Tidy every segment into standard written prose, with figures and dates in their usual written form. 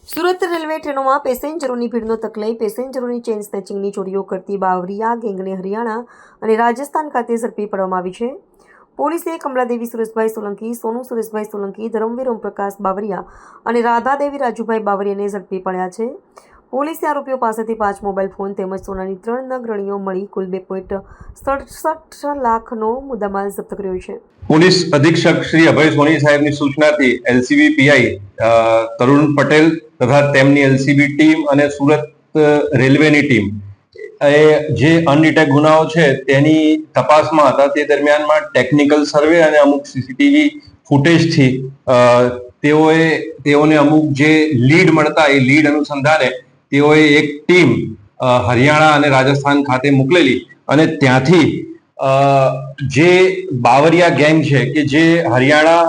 Surat railway ટ્રેનોમાં પેસેન્જરોની ભીડનો તક લઈ પેસેન્જરોની ચેઇન સ્નેચિંગની ચોરીઓ કરતી બાવરિયા ગેંગને હરિયાણા અને રાજસ્થાન ખાતે ઝડપી પાડવામાં આવી છે. પોલીસે કમલાદેવી સુરેશભાઈ સોલંકી, સોનુ સુરેશભાઈ સોલંકી, ધરમવીર ઓમપ્રકાશ બાવરિયા અને રાધાદેવી રાજુભાઈ બાવરિયાને ઝડપી પાડ્યા છે. પોલીસે આરોપીઓ પાસેથી 5 મોબાઈલ ફોન તેમજ સોનાની 3 નગ રણીઓ મળી કુલ 2.67 લાખનો મુદ્દામાલ જપ્ત કર્યો છે. પોલીસ અધિક્ષક શ્રી અભય સોની સાહેબની સૂચનાથી એલસીબી પીઆઈ તરુણ પટેલ તથા તેમની એલસીબી ટીમ અને સુરત રેલવેની ટીમ જે અનડિટેક્ટ ગુનાઓ છે તેની તપાસમાં હતા. તે દરમિયાનમાં ટેકનિકલ સર્વે અને અમુક સીસીટીવી ફૂટેજથી તેઓને અમુક જે લીડ મળતા એ લીડ અનુસંધાને તેઓએ એક ટીમ હરિયાણા અને રાજસ્થાન ખાતે મોકલેલી અને ત્યાંથી જે બાવરિયા ગેંગ છે કે જે હરિયાણા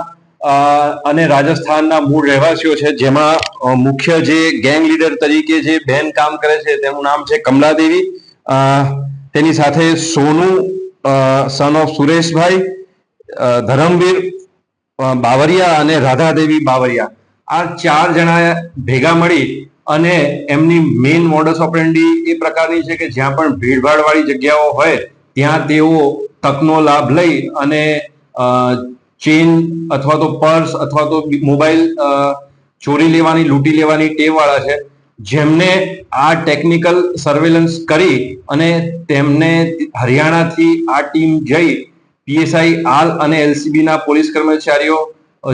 અને રાજસ્થાનના મૂળ રહેવાસીઓ છે, જેમાં મુખ્ય જે ગેંગ લીડર તરીકે જે બેન કામ કરે છે તેનું નામ છે કમલાદેવી, તેની સાથે સોનુ સન ઓફ સુરેશભાઈ, ધરમવીર બાવરિયા અને રાધાદેવી બાવરિયા, આ 4 જણા ભેગા મળી અને એમની મેઇન મોડસ ઓપરેન્ડી એ પ્રકારની છે કે જ્યાં પણ ભીડભાડ વાળી જગ્યાઓ હોય ત્યાં તેઓ તકનો લાભ લઈ અને ચેઇન અથવા તો પર્સ અથવા તો મોબાઈલ ચોરી લેવાની, લૂંટી લેવાની ટેવ વાળા છે, જેમને આ ટેકનિકલ સર્વેલન્સ કરી અને તેમને હરિયાણાથી આ ટીમ જઈ પીએસઆઈ આલ અને એલસીબી ના પોલીસ કર્મચારીઓ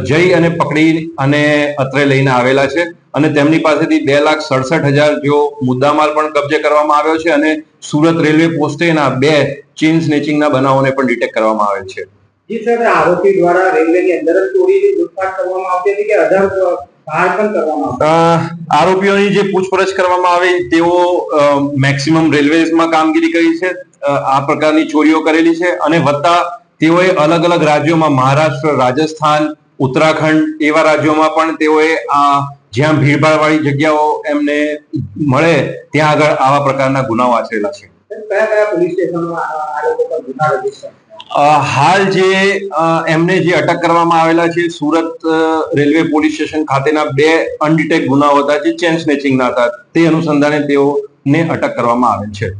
જઈ અને પકડી અને અત્રે લઈને આવેલા છે અને તેમની પાસેથી 2,67,000 જેવો મુદ્દામાલ પણ કબજે કરવામાં આવ્યો છે અને સુરત રેલવે પોસ્ટેના 2 ચેઇન સ્નેચિંગના બનાવોને પણ ડિટેક્ટ કરવામાં આવેલ છે. જી સર, આરોપી દ્વારા રેલવેની અંદર જ ચોરીની લૂંટફાટ કરવામાં આવતી હતી કે બહાર પણ કરવામાં આવતી? આરોપીઓની જે પૂછપરછ કરવામાં આવી તેઓ મેક્સિમમ રેલવેઝમાં કામગીરી કરી છે, આ પ્રકારની ચોરીઓ કરેલી છે અને વત્તા તેઓએ અલગ અલગ રાજ્યોમાં મહારાષ્ટ્ર, રાજસ્થાન, ઉત્તરાખંડ એવા રાજ્યોમાં પણ તેઓએ જ્યાં ભીડભાડ વાળી જગ્યાઓ એમને મળે ત્યાં આગળ આવા પ્રકારના ગુનાઓ આચરેલા છે. કયા કયા પોલીસ સ્ટેશનમાં આ લોકો પર ગુના રજીસ્ટર? હાલ જે એમને જે અટક કરવામાં આવેલા છે સુરત રેલવે પોલીસ સ્ટેશન ખાતેના 2 અનડિટેક્ટ ગુનાઓ હતા જે ચેન સ્નેચિંગના હતા, તે અનુસંધાને તેઓને અટક કરવામાં આવેલ છે.